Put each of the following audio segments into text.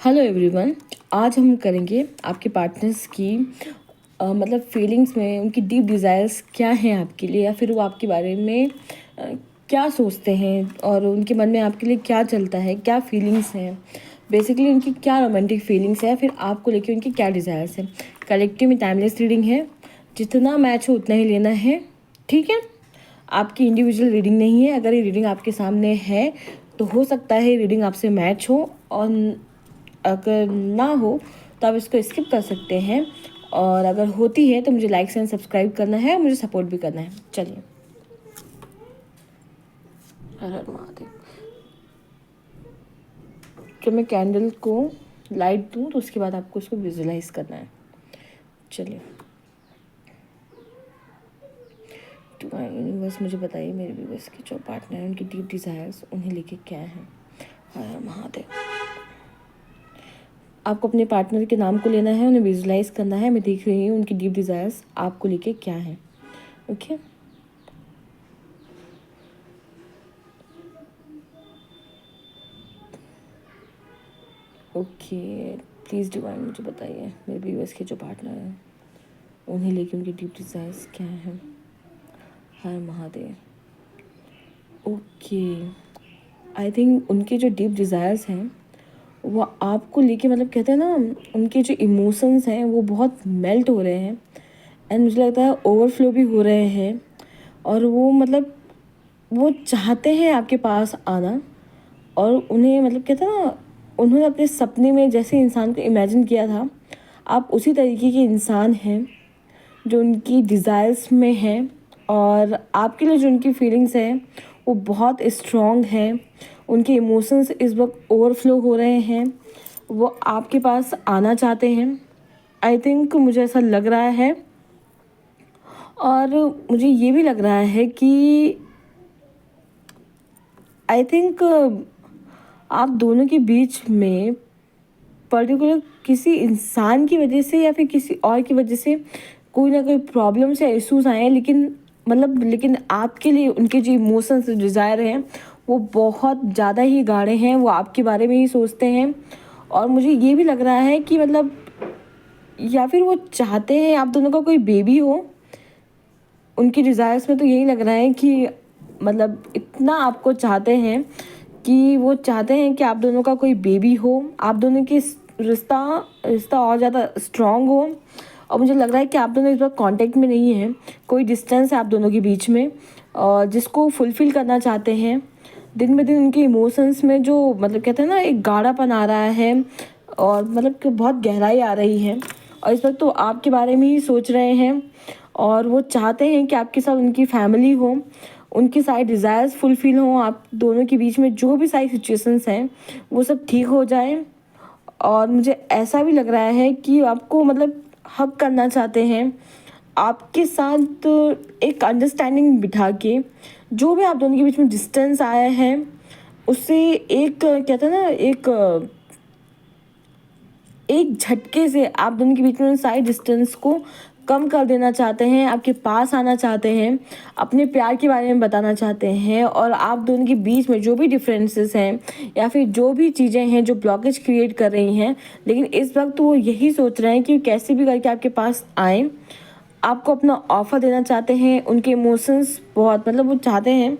Hello everyone. आज हम करेंगे आपके पार्टनर्स की मतलब फीलिंग्स में उनकी डीप डिज़ायर्स क्या हैं आपके लिए, या फिर वो आपके बारे में क्या सोचते हैं और उनके मन में आपके लिए क्या चलता है, क्या फीलिंग्स हैं, बेसिकली उनकी क्या रोमांटिक फीलिंग्स है, फिर आपको लेके उनकी क्या डिज़ायर्स हैं। कलेक्टिव में टाइमलेस रीडिंग है, जितना मैच हो उतना ही लेना है, ठीक है। आपकी इंडिविजुअल रीडिंग नहीं है। अगर ये रीडिंग आपके सामने है तो हो सकता है रीडिंग आपसे मैच हो, और अगर ना हो तो आप इसको स्किप कर सकते हैं। और अगर होती है तो मुझे लाइक एंड सब्सक्राइब करना है, मुझे सपोर्ट भी करना है। चलिए, हर हर महादेव। जब मैं कैंडल को लाइट दूँ तो उसके बाद आपको उसको विजुलाइज करना है। चलिए, यूनिवर्स मुझे बताइए, मेरे व्यूवर्स के जो पार्टनर हैं उनकी डीप डिज़ायर्स उन्हें लेके क्या है। हर हर महादेव। आपको अपने पार्टनर के नाम को लेना है, उन्हें विजुलाइज करना है। मैं देख रही हूँ उनकी डीप डिज़ायर्स आपको लेके क्या है। ओके, ओके, प्लीज़ डिवाइन मुझे बताइए, मेरे व्यूअर्स के जो पार्टनर हैं उन्हें लेके उनकी डीप डिज़ायर्स क्या है। हर महादेव। ओके, आई थिंक उनके जो डीप डिज़ायर्स हैं वो आपको लेके, मतलब कहते हैं ना, उनके जो इमोशंस हैं वो बहुत मेल्ट हो रहे हैं, एंड मुझे लगता है ओवरफ्लो भी हो रहे हैं। और वो मतलब वो चाहते हैं आपके पास आना, और उन्हें मतलब कहते हैं ना, उन्होंने अपने सपने में जैसे इंसान को इमेजिन किया था, आप उसी तरीके के इंसान हैं जो उनकी डिज़ायर्स में हैं। और आपके लिए जो उनकी फीलिंग्स हैं वो बहुत स्ट्रॉन्ग हैं। उनके इमोशंस इस वक्त ओवरफ्लो हो रहे हैं, वो आपके पास आना चाहते हैं। आई थिंक मुझे ऐसा लग रहा है, और मुझे ये भी लग रहा है कि आई थिंक आप दोनों के बीच में पर्टिकुलर किसी इंसान की वजह से या फिर किसी और की वजह से कोई ना कोई प्रॉब्लम्स या इश्यूज आए हैं, लेकिन आपके लिए उनके जो इमोशंस डिज़ायर हैं वो बहुत ज़्यादा ही गाढ़े हैं। वो आपके बारे में ही सोचते हैं, और मुझे ये भी लग रहा है कि मतलब, या फिर वो चाहते हैं आप दोनों का कोई बेबी हो। उनकी डिज़ायर्स में तो यही लग रहा है कि मतलब इतना आपको चाहते हैं कि वो चाहते हैं कि आप दोनों का कोई बेबी हो, आप दोनों की रिश्ता रिश्ता और ज़्यादा स्ट्रॉन्ग हो। और मुझे लग रहा है कि आप दोनों इस वक्त कांटेक्ट में नहीं हैं, कोई डिस्टेंस है आप दोनों के बीच में, और जिसको फुलफ़िल करना चाहते हैं। दिन ब दिन उनके इमोशंस में जो मतलब कहते हैं ना, एक गाढ़ापन आ रहा है, और मतलब कि बहुत गहराई आ रही है, और इस वक्त तो आपके बारे में ही सोच रहे हैं। और वो चाहते हैं कि आपके साथ उनकी फैमिली हो, उनकी सारी डिज़ायर्स फुलफ़िल हों, आप दोनों के बीच में जो भी सारी सिचुएशंस हैं वो सब ठीक हो जाए। और मुझे ऐसा भी लग रहा है कि आपको मतलब हग करना चाहते हैं, आपके साथ एक अंडरस्टैंडिंग बिठा के, जो भी आप दोनों के बीच में डिस्टेंस आया है उससे एक कहते हैं ना, एक झटके से आप दोनों के बीच में सारी डिस्टेंस को कम कर देना चाहते हैं, आपके पास आना चाहते हैं, अपने प्यार के बारे में बताना चाहते हैं। और आप दोनों के बीच में जो भी डिफरेंसेस हैं या फिर जो भी चीज़ें हैं जो ब्लॉकेज क्रिएट कर रही हैं, लेकिन इस वक्त वो यही सोच रहे हैं कि कैसे भी करके आपके पास आएँ, आपको अपना ऑफ़र देना चाहते हैं। उनके इमोशंस बहुत, मतलब वो चाहते हैं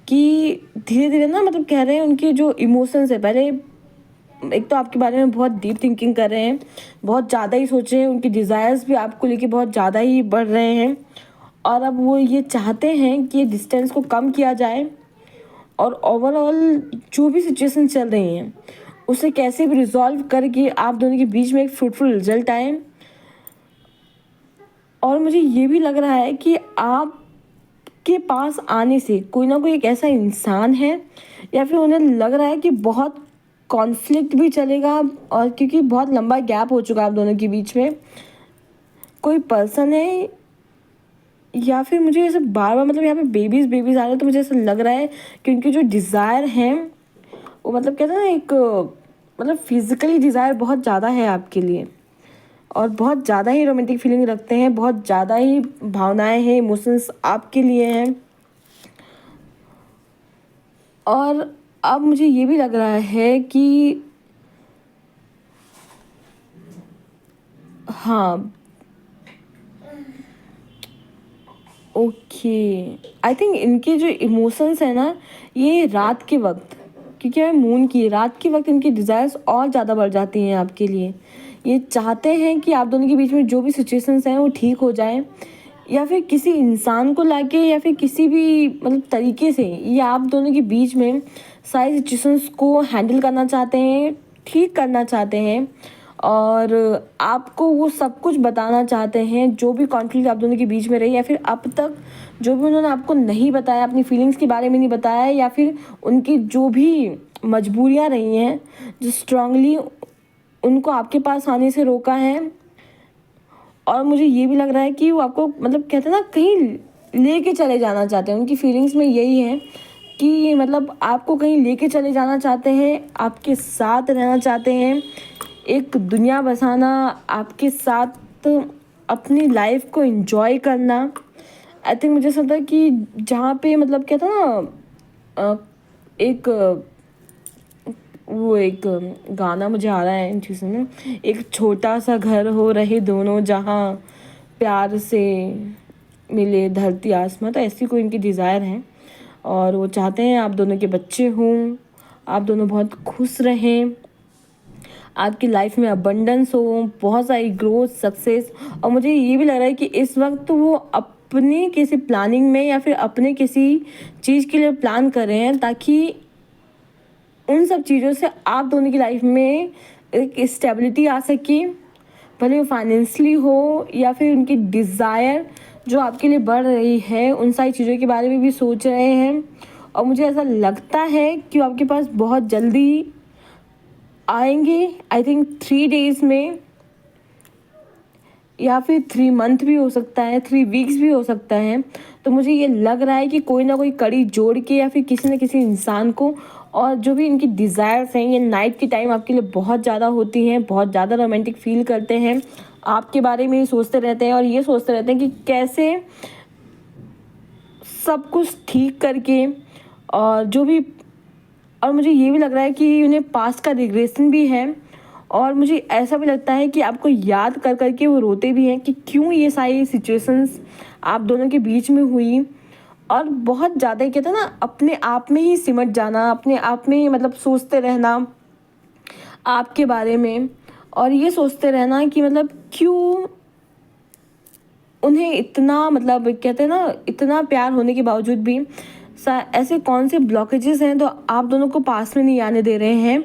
कि धीरे धीरे ना, मतलब कह रहे हैं उनके जो इमोशंस है, पहले एक तो आपके बारे में बहुत डीप थिंकिंग कर रहे हैं, बहुत ज़्यादा ही सोच रहे हैं, उनकी डिज़ायर्स भी आपको लेके बहुत ज़्यादा ही बढ़ रहे हैं। और अब वो ये चाहते हैं कि ये डिस्टेंस को कम किया जाए, और ओवरऑल जो भी सिचुएशन चल रही हैं उसे कैसे भी रिजॉल्व करके आप दोनों के बीच में एक फ्रूटफुल रिजल्ट आए। और मुझे ये भी लग रहा है कि आपके पास आने से कोई ना कोई एक ऐसा इंसान है, या फिर उन्हें लग रहा है कि बहुत कॉन्फ्लिक्ट भी चलेगा, और क्योंकि बहुत लंबा गैप हो चुका है आप दोनों के बीच में, कोई पर्सन है। या फिर मुझे ऐसे बार बार मतलब यहाँ पे बेबीज़ बेबीज़ आ रहे हैं, तो मुझे ऐसा लग रहा है कि उनके जो डिज़ायर हैं वो मतलब कहते हैं ना, एक मतलब फिज़िकली डिज़ायर बहुत ज़्यादा है आपके लिए, और बहुत ज़्यादा ही रोमांटिक फीलिंग रखते हैं, बहुत ज़्यादा ही भावनाएं हैं, इमोशंस आपके लिए हैं। और अब मुझे ये भी लग रहा है कि हाँ, ओके। आई थिंक इनके जो इमोशंस है ना, ये रात के वक्त, क्योंकि मैं मून की रात के वक्त इनकी डिज़ायर्स और ज़्यादा बढ़ जाती हैं आपके लिए। ये चाहते हैं कि आप दोनों के बीच में जो भी सिचुएशंस हैं वो ठीक हो जाए, या फिर किसी इंसान को लाके या फिर किसी भी मतलब तरीके से ये आप दोनों के बीच में सारी सिचुएशंस को हैंडल करना चाहते हैं, ठीक करना चाहते हैं, और आपको वो सब कुछ बताना चाहते हैं जो भी कॉन्फ्लिक्ट आप दोनों के बीच में रही, या फिर अब तक जो भी उन्होंने आपको नहीं बताया, अपनी फीलिंग्स के बारे में नहीं बताया, या फिर उनकी जो भी मजबूरियाँ रही हैं जो स्ट्रांगली उनको आपके पास आने से रोका है। और मुझे ये भी लग रहा है कि वो आपको मतलब कहते हैं ना कहीं लेके चले जाना चाहते हैं। उनकी फीलिंग्स में यही है कि मतलब आपको कहीं लेके चले जाना चाहते हैं, आपके साथ रहना चाहते हैं, एक दुनिया बसाना, आपके साथ अपनी लाइफ को एंजॉय करना। आई थिंक मुझे ऐसा लगता है कि जहाँ पे मतलब क्या था ना, एक वो एक गाना मुझे आ रहा है इन चीज़ों में, एक छोटा सा घर हो रहे दोनों जहाँ प्यार से मिले धरती आसमां, तो ऐसी कोई इनकी डिज़ायर है। और वो चाहते हैं आप दोनों के बच्चे हों, आप दोनों बहुत खुश रहें, आपकी लाइफ में अबंडेंस हो, बहुत सारी ग्रोथ, सक्सेस। और मुझे ये भी लग रहा है कि इस वक्त वो अपने किसी प्लानिंग में या फिर अपने किसी चीज़ के लिए प्लान कर रहे हैं, ताकि उन सब चीज़ों से आप दोनों की लाइफ में एक स्टेबिलिटी आ सके, भले वो फाइनेंशियली हो या फिर उनकी डिज़ायर जो आपके लिए बढ़ रही है, उन सारी चीज़ों के बारे में भी सोच रहे हैं। और मुझे ऐसा लगता है कि वो आपके पास बहुत जल्दी आएंगे। आई थिंक 3 days में, या फिर 3 month भी हो सकता है, 3 weeks भी हो सकता है। तो मुझे ये लग रहा है कि कोई ना कोई कड़ी जोड़ के या फिर किसी न किसी इंसान को, और जो भी इनकी डिज़ायर्स हैं ये नाइट की टाइम आपके लिए बहुत ज़्यादा होती हैं, बहुत ज़्यादा रोमांटिक फील करते हैं, आपके बारे में ही सोचते रहते हैं और ये सोचते रहते हैं कि कैसे सब कुछ ठीक करके, और जो भी। और मुझे ये भी लग रहा है कि उन्हें पास्ट का रिग्रेशन भी है, और मुझे ऐसा भी लगता है कि आपको याद कर कर के वो रोते भी हैं कि क्यों ये सारी सिचुएशंस आप दोनों के बीच में हुई। और बहुत ज़्यादा ही कहते हैं ना अपने आप में ही सिमट जाना, अपने आप में ही मतलब सोचते रहना आपके बारे में, और ये सोचते रहना कि मतलब क्यों उन्हें इतना मतलब कहते हैं ना इतना प्यार होने के बावजूद भी ऐसे कौन से ब्लॉकेजेस हैं तो आप दोनों को पास में नहीं आने दे रहे हैं,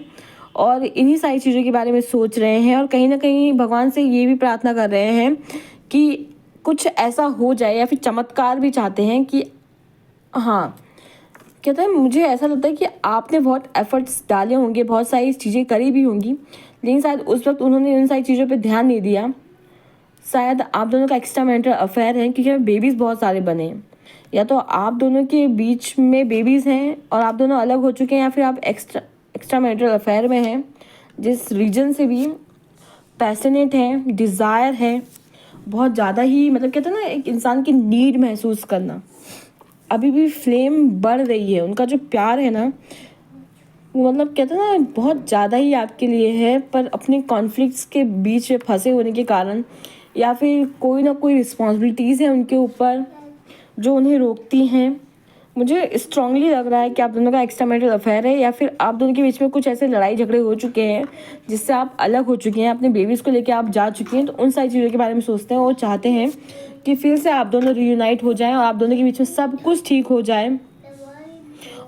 और इन्हीं सारी चीज़ों के बारे में सोच रहे हैं। और कहीं ना कहीं भगवान से ये भी प्रार्थना कर रहे हैं कि कुछ ऐसा हो जाए, या फिर चमत्कार भी चाहते हैं कि हाँ, कहते हैं मुझे ऐसा लगता है कि आपने बहुत एफर्ट्स डाले होंगे, बहुत सारी चीज़ें करी भी होंगी, लेकिन शायद उस वक्त उन्होंने उन सारी चीज़ों पे ध्यान नहीं दिया। शायद आप दोनों का एक्स्ट्रा मैरिटल अफेयर है, क्योंकि बेबीज़ बहुत सारे बने हैं, या तो आप दोनों के बीच में बेबीज़ हैं और आप दोनों अलग हो चुके हैं, या फिर आप एक्स्ट्रा मैरिटल अफेयर में हैं, जिस रीजन से भी पैशनेट हैं, डिज़ायर है बहुत ज़्यादा ही, मतलब कहते हैं ना एक इंसान की नीड महसूस करना। अभी भी फ्लेम बढ़ रही है, उनका जो प्यार है ना वो मतलब कहते हैं ना बहुत ज़्यादा ही आपके लिए है, पर अपने कॉन्फ्लिक्ट्स के बीच में फंसे होने के कारण, या फिर कोई ना कोई रिस्पॉन्सिबिलिटीज़ है उनके ऊपर जो उन्हें रोकती हैं। मुझे स्ट्रांगली लग रहा है कि आप दोनों का एक्स्ट्रा मैरिटल अफेयर है, या फिर आप दोनों के बीच में कुछ ऐसे लड़ाई झगड़े हो चुके हैं जिससे आप अलग हो चुके हैं, अपने बेबीज़ को लेकर आप जा चुके हैं, तो उन सारी चीज़ों के बारे में सोचते हैं और चाहते हैं कि फिर से आप दोनों रीयूनाइट हो जाएं और आप दोनों के बीच में सब कुछ ठीक हो जाए।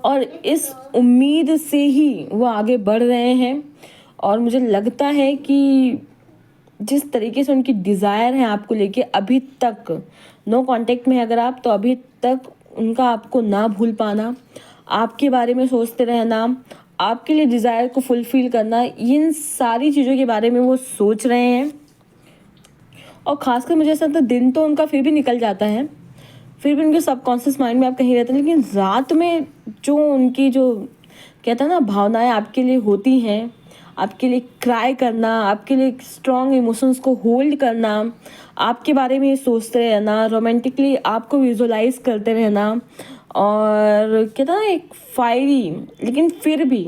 और इस उम्मीद से ही वो आगे बढ़ रहे हैं। और मुझे लगता है कि जिस तरीके से उनकी डिज़ायर है आपको लेके, अभी तक नो कांटेक्ट में है अगर आप, तो अभी तक उनका आपको ना भूल पाना, आपके बारे में सोचते रहना, आपके लिए डिज़ायर को फुलफ़िल करना, इन सारी चीज़ों के बारे में वो सोच रहे हैं। और ख़ासकर मुझे ऐसा लगता है दिन तो उनका फिर भी निकल जाता है, फिर भी उनके सबकॉन्शियस माइंड में आप कहीं रहते हैं, लेकिन रात में जो उनकी जो कहता है ना भावनाएं आपके लिए होती हैं, आपके लिए क्राई करना, आपके लिए स्ट्रॉन्ग इमोशंस को होल्ड करना, आपके बारे में सोचते रहना, रोमांटिकली आपको विजुअलाइज करते रहना, और कहता है ना एक फायरी, लेकिन फिर भी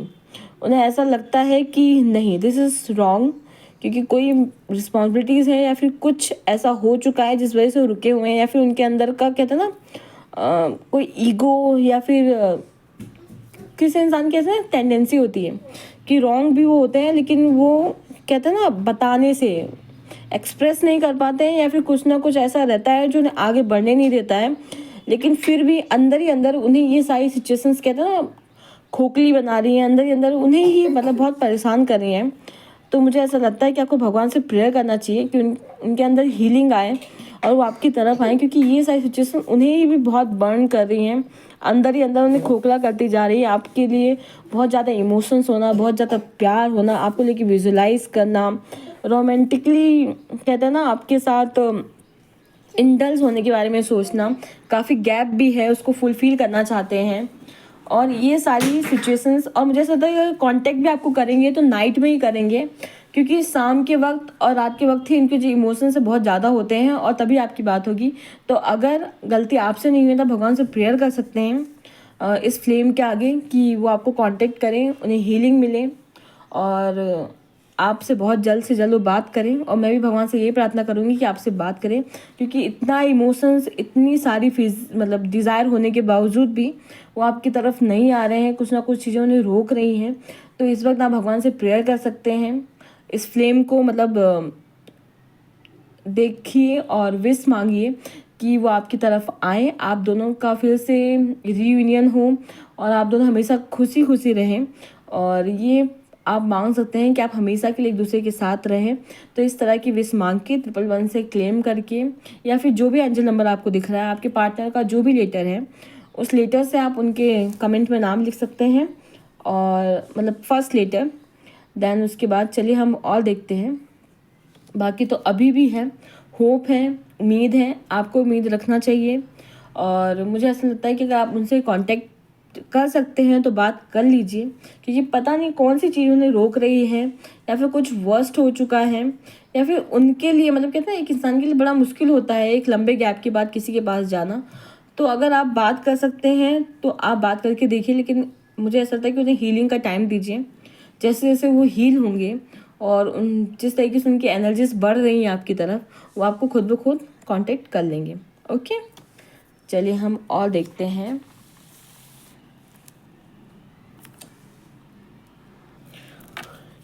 उन्हें ऐसा लगता है कि नहीं, दिस इज़ रॉन्ग, क्योंकि कोई रिस्पॉन्सिबिलिटीज़ है या फिर कुछ ऐसा हो चुका है जिस वजह से वो रुके हुए हैं, या फिर उनके अंदर का कहते हैं ना कोई ईगो, या फिर किसी इंसान की ऐसे टेंडेंसी होती है कि रॉन्ग भी वो होते हैं, लेकिन वो कहते हैं ना बताने से एक्सप्रेस नहीं कर पाते हैं, या फिर कुछ ना कुछ ऐसा रहता है जो उन्हें आगे बढ़ने नहीं देता है, लेकिन फिर भी अंदर ही अंदर उन्हें ये सारी सिचुएशंस कहते हैं ना खोखली बना रही हैं, अंदर ही अंदर उन्हें ही मतलब बहुत परेशान कर रही हैं। तो मुझे ऐसा लगता है कि आपको भगवान से प्रेयर करना चाहिए कि उनके अंदर हीलिंग आए और वो आपकी तरफ आए, क्योंकि ये सारी सिचुएशन उन्हें ही भी बहुत बर्न कर रही हैं, अंदर ही अंदर उन्हें खोखला करती जा रही है। आपके लिए बहुत ज़्यादा इमोशंस होना, बहुत ज़्यादा प्यार होना, आपको लेके विजुलाइज करना, रोमांटिकली कहते हैं ना आपके साथ इंडल्स होने के बारे में सोचना, काफ़ी गैप भी है उसको फुलफ़िल करना चाहते हैं। और ये सारी सिचुएशंस, और मुझे ऐसा लगता है कि कांटेक्ट भी आपको करेंगे तो नाइट में ही करेंगे, क्योंकि शाम के वक्त और रात के वक्त ही इनके जो इमोशंस है बहुत ज़्यादा होते हैं, और तभी आपकी बात होगी। तो अगर गलती आपसे नहीं हुई तो भगवान से प्रेयर कर सकते हैं इस फ्लेम के आगे कि वो आपको कांटेक्ट करें, उन्हें हीलिंग मिले और आपसे बहुत जल्द से जल्द वो बात करें। और मैं भी भगवान से यही प्रार्थना करूँगी कि आपसे बात करें, क्योंकि इतना इमोशंस, इतनी सारी मतलब डिज़ायर होने के बावजूद भी वो आपकी तरफ नहीं आ रहे हैं, कुछ ना कुछ चीज़ें उन्हें रोक रही हैं। तो इस वक्त आप भगवान से प्रेयर कर सकते हैं, इस फ्लेम को मतलब देखिए और विश मांगिए कि वो आपकी तरफ आए, आप दोनों का फिर से रीयूनियन हो और आप दोनों हमेशा खुशी खुशी रहें। और ये आप मांग सकते हैं कि आप हमेशा के लिए एक दूसरे के साथ रहें। तो इस तरह की विश मांग के 111 से क्लेम करके, या फिर जो भी एंजल नंबर आपको दिख रहा है, आपके पार्टनर का जो भी लेटर है, उस लेटर से आप उनके कमेंट में नाम लिख सकते हैं, और मतलब फर्स्ट लेटर। देन उसके बाद चलिए हम और देखते हैं। बाकी तो अभी भी है, होप है, उम्मीद है, आपको उम्मीद रखना चाहिए। और मुझे ऐसा लगता है कि अगर आप उनसे कांटेक्ट कर सकते हैं तो बात कर लीजिए, क्योंकि पता नहीं कौन सी चीज़ उन्हें रोक रही है, या फिर कुछ वर्स्ट हो चुका है, या फिर उनके लिए मतलब कहते हैं एक इंसान के लिए बड़ा मुश्किल होता है एक लंबे गैप के बाद किसी के पास जाना। तो अगर आप बात कर सकते हैं तो आप बात करके देखिए, लेकिन मुझे ऐसा लगता है कि उन्हें हीलिंग का टाइम दीजिए। जैसे जैसे वो हील होंगे और उन जिस तरीके से उनकी एनर्जीज बढ़ रही हैं आपकी तरफ, वो आपको खुद ब खुद कांटेक्ट कर लेंगे। ओके, चलिए हम और देखते हैं।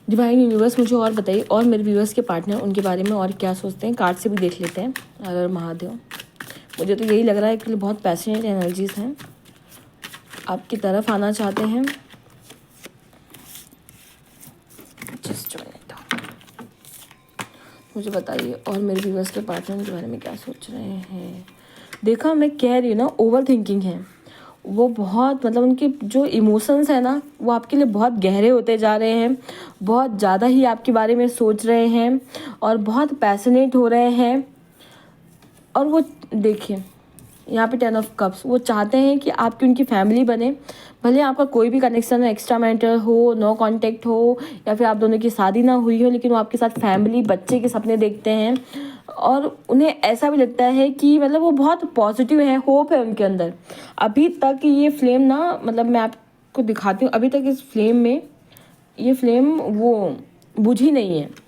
डिवाइन यूनिवर्स मुझे और बताइए, और मेरे व्यूअर्स के पार्टनर उनके बारे में और क्या सोचते हैं, कार्ड से भी देख लेते हैं। हर महादेव, मुझे तो यही लग रहा है कि बहुत पैशनेट एनर्जीज हैं, आपकी तरफ आना चाहते हैं। मुझे बताइए और मेरे व्यूअर्स के पार्टनर के बारे में क्या सोच रहे हैं। देखा, मैं कह रही हूँ ना, ओवर थिंकिंग है वो बहुत, मतलब उनके जो इमोशंस है ना वो आपके लिए बहुत गहरे होते जा रहे हैं, बहुत ज़्यादा ही आपके बारे में सोच रहे हैं और बहुत पैशनेट हो रहे हैं। और वो देखिए यहाँ पे 10 ऑफ कप्स, वो चाहते हैं कि आपकी उनकी फैमिली बने, भले आपका कोई भी कनेक्शन एक्स्ट्रा मैटर हो, नो कांटेक्ट हो, या फिर आप दोनों की शादी ना हुई हो, लेकिन वो आपके साथ फैमिली, बच्चे के सपने देखते हैं। और उन्हें ऐसा भी लगता है कि मतलब वो बहुत पॉजिटिव है, होप है उनके अंदर। अभी तक ये फ्लेम ना, मतलब मैं आपको दिखाती हूँ, अभी तक इस फ्लेम में ये फ्लेम वो बुझी नहीं है।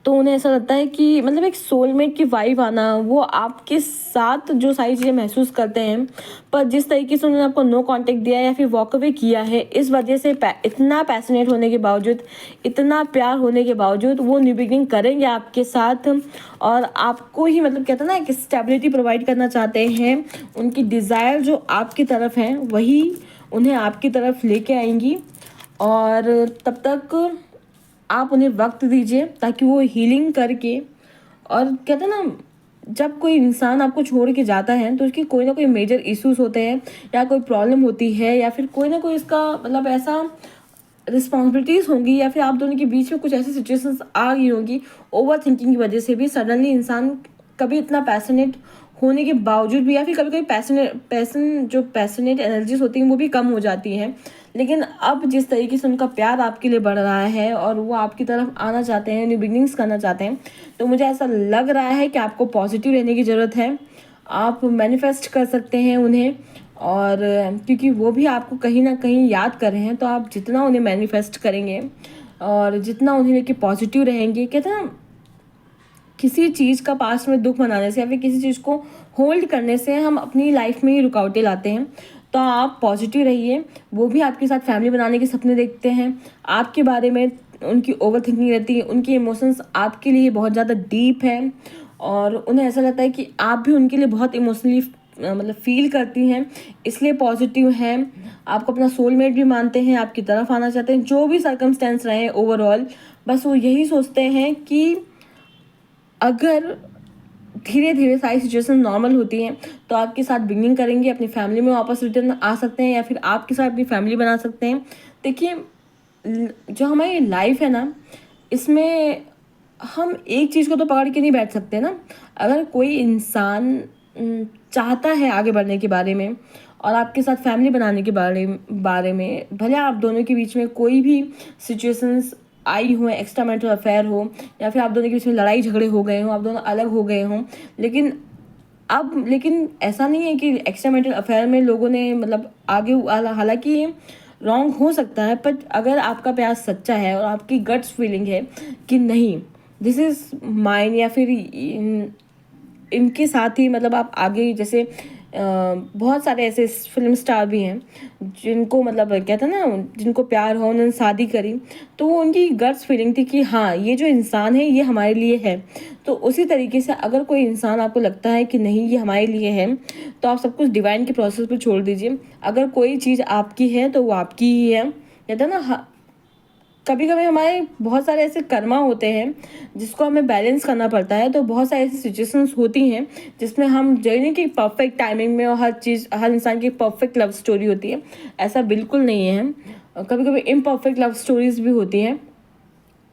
तो उन्हें ऐसा लगता है कि मतलब एक सोलमेट की वाइब आना, वो आपके साथ जो सारी चीज़ें महसूस करते हैं, पर जिस तरीके से उन्होंने आपको नो कांटेक्ट दिया या फिर वॉक अवे किया है, इस वजह से इतना पैशनेट होने के बावजूद, इतना प्यार होने के बावजूद वो न्यू बिगिनिंग करेंगे आपके साथ। और आपको ही मतलब कहते हैं ना एक स्टेबिलिटी प्रोवाइड करना चाहते हैं। उनकी डिज़ायर जो आपकी तरफ है वही उन्हें आपकी तरफ लेके आएंगी। और तब तक आप उन्हें वक्त दीजिए ताकि वो हीलिंग करके, और कहते हैं ना जब कोई इंसान आपको छोड़ के जाता है तो उसकी कोई ना कोई मेजर इश्यूज होते हैं, या कोई प्रॉब्लम होती है, या फिर कोई ना कोई इसका मतलब ऐसा रिस्पॉन्सिबिलिटीज़ होंगी, या फिर आप दोनों के बीच में कुछ ऐसी सिचुएशंस आ गई होंगी। ओवर थिंकिंग की वजह से भी सडनली इंसान कभी इतना पैशनेट होने के बावजूद भी, या फिर कभी कभी जो पैशनेट एनर्जीज होती हैं वो भी कम हो जाती हैं। लेकिन अब जिस तरीके से उनका प्यार आपके लिए बढ़ रहा है और वो आपकी तरफ आना चाहते हैं, न्यू बिगनिंग्स करना चाहते हैं, तो मुझे ऐसा लग रहा है कि आपको पॉजिटिव रहने की ज़रूरत है। आप मैनिफेस्ट कर सकते हैं उन्हें, और क्योंकि वो भी आपको कहीं ना कहीं याद कर रहे हैं, तो आप जितना उन्हें मैनिफेस्ट करेंगे और जितना उन्हें लेके पॉजिटिव रहेंगे, कहते हैं ना, किसी चीज़ का पास्ट में दुख मनाने से या फिर किसी चीज़ को होल्ड करने से हम अपनी लाइफ में ही रुकावटें लाते हैं। तो आप पॉजिटिव रहिए। वो भी आपके साथ फैमिली बनाने के सपने देखते हैं, आपके बारे में उनकी ओवर थिंकिंग रहती है, उनके इमोशंस आपके लिए बहुत ज़्यादा डीप है और उन्हें ऐसा लगता है कि आप भी उनके लिए बहुत इमोशनली मतलब फील करती हैं, इसलिए पॉजिटिव हैं। आपको अपना सोलमेट भी मानते हैं, आपकी तरफ आना चाहते हैं। जो भी सर्कमस्टेंस रहे ओवरऑल, बस वो यही सोचते हैं कि अगर धीरे धीरे सारी सिचुएशन नॉर्मल होती हैं तो आपके साथ बिगिनिंग करेंगे, अपनी फैमिली में वापस रिटर्न आ सकते हैं या फिर आपके साथ अपनी फैमिली बना सकते हैं। देखिए, जो हमारी लाइफ है ना, इसमें हम एक चीज़ को तो पकड़ के नहीं बैठ सकते ना। अगर कोई इंसान चाहता है आगे बढ़ने के बारे में और आपके साथ फैमिली बनाने के बारे में, भले आप दोनों के बीच में कोई भी सिचुएशंस आई हो, एक्स्ट्रा मैरिटल अफेयर हो या फिर आप दोनों के बीच में लड़ाई झगड़े हो गए हों, आप दोनों अलग हो गए हों, लेकिन ऐसा नहीं है कि एक्स्ट्रा मैरिटल अफेयर में लोगों ने मतलब आगे, हालांकि ये रॉन्ग हो सकता है, बट अगर आपका प्यार सच्चा है और आपकी गट्स फीलिंग है कि नहीं, दिस इज़ माइन, या फिर इनके साथ ही मतलब आप आगे, जैसे बहुत सारे ऐसे फिल्म स्टार भी हैं जिनको मतलब कहते हैं ना, जिनको प्यार हो, उन्होंने शादी करी तो वो उनकी गट्स फीलिंग थी कि हाँ, ये जो इंसान है ये हमारे लिए है। तो उसी तरीके से अगर कोई इंसान आपको लगता है कि नहीं ये हमारे लिए है, तो आप सब कुछ डिवाइन के प्रोसेस पे छोड़ दीजिए। अगर कोई चीज़ आपकी है तो वो आपकी ही है। कहते हैं ना, कभी कभी हमारे बहुत सारे ऐसे कर्मा होते हैं जिसको हमें बैलेंस करना पड़ता है। तो बहुत सारी ऐसी सिचुएशंस होती हैं जिसमें हम नहीं कि परफेक्ट टाइमिंग में और हर इंसान की परफेक्ट लव स्टोरी होती है, ऐसा बिल्कुल नहीं है। कभी कभी इम्परफेक्ट लव स्टोरीज भी होती हैं,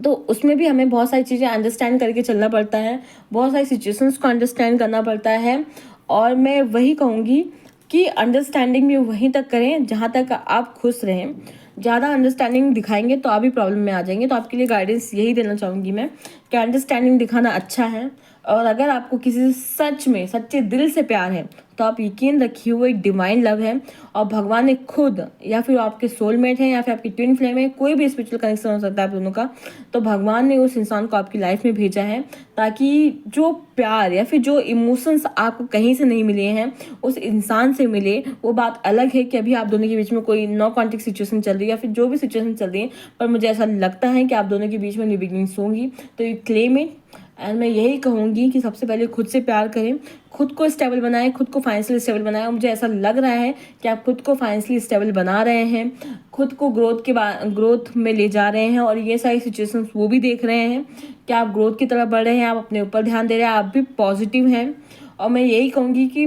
तो उसमें भी हमें बहुत सारी चीज़ें अंडरस्टैंड करके चलना पड़ता है, बहुत सारी सिचुएशंस को अंडरस्टैंड करना पड़ता है। और मैं वही कहूँगी कि अंडरस्टैंडिंग भी वहीं तक करें जहाँ तक आप खुश रहें। ज़्यादा अंडरस्टैंडिंग दिखाएंगे तो आप भी प्रॉब्लम में आ जाएंगे। तो आपके लिए गाइडेंस यही देना चाहूँगी मैं कि अंडरस्टैंडिंग दिखाना अच्छा है। और अगर आपको किसी से सच में सच्चे दिल से प्यार है तो आप यकीन रखिए वो एक डिवाइन लव है और भगवान ने खुद, या फिर आपके सोलमेट हैं या फिर आपकी ट्विन फ्लेम है, कोई भी स्पिरिचुअल कनेक्शन हो सकता है आप दोनों का, तो भगवान ने उस इंसान को आपकी लाइफ में भेजा है ताकि जो प्यार या फिर जो इमोशंस आपको कहीं से नहीं मिले हैं उस इंसान से मिले। वो बात अलग है कि अभी आप दोनों के बीच में कोई नो कॉन्टेक्ट सिचुएशन चल रही है या फिर जो भी सिचुएशन चल रही है, पर मुझे ऐसा लगता है कि आप दोनों के बीच में न्यू बिगिनिंग्स होंगी। तो यू क्लेम इट। एंड मैं यही कहूँगी कि सबसे पहले खुद से प्यार करें, खुद को स्टेबल बनाएं, खुद को फाइनेंशियली स्टेबल बनाएं। और मुझे ऐसा लग रहा है कि आप खुद को फाइनेंशियली स्टेबल बना रहे हैं, खुद को ग्रोथ में ले जा रहे हैं और ये सारी सिचुएशंस वो भी देख रहे हैं कि आप ग्रोथ की तरफ बढ़ रहे हैं, आप अपने ऊपर ध्यान दे रहे हैं, आप भी पॉजिटिव हैं। और मैं यही कहूँगी कि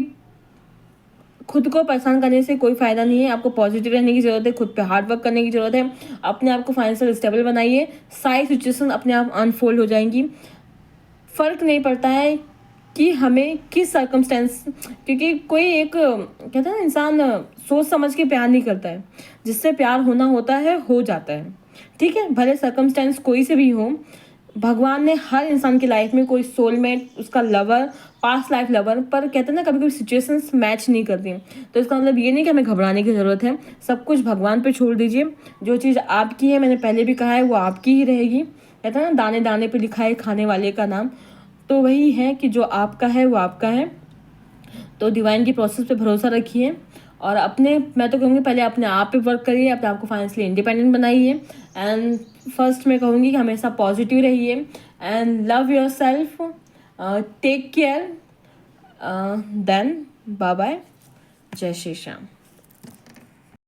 खुद को परेशान करने से कोई फ़ायदा नहीं है, आपको पॉजिटिव रहने की ज़रूरत है, खुद पे हार्ड वर्क करने की ज़रूरत है। अपने आप को फाइनेंशियल स्टेबल बनाइए, सारी सिचुएशन अपने आप अनफोल्ड हो जाएंगी। फ़र्क नहीं पड़ता है कि हमें किस सर्कमस्टेंस, क्योंकि कोई एक कहता है ना, इंसान सोच समझ के प्यार नहीं करता है, जिससे प्यार होना होता है हो जाता है। ठीक है, भले सर्कमस्टेंस कोई से भी हो, भगवान ने हर इंसान की लाइफ में कोई सोलमेट, उसका लवर, पास्ट लाइफ लवर, पर कहते हैं ना कभी कभी सिचुएशंस मैच नहीं करती। तो इसका मतलब ये नहीं कि हमें घबराने की ज़रूरत है, सब कुछ भगवान पे छोड़ दीजिए। जो चीज़ आपकी है, मैंने पहले भी कहा है, वो आपकी ही रहेगी। कहते हैं ना, दाने दाने पे लिखा है खाने वाले का नाम, तो वही है कि जो आपका है वो आपका है। तो डिवाइन की प्रोसेस पे भरोसा रखिए और मैं तो कहूँगी पहले अपने आप पे वर्क करिए, अपने आप को फाइनेंशियली इंडिपेंडेंट बनाइए। एंड फर्स्ट मैं कहूँगी कि हमेशा पॉजिटिव रहिए and love yourself, take care, then bye bye, जय श्री श्याम।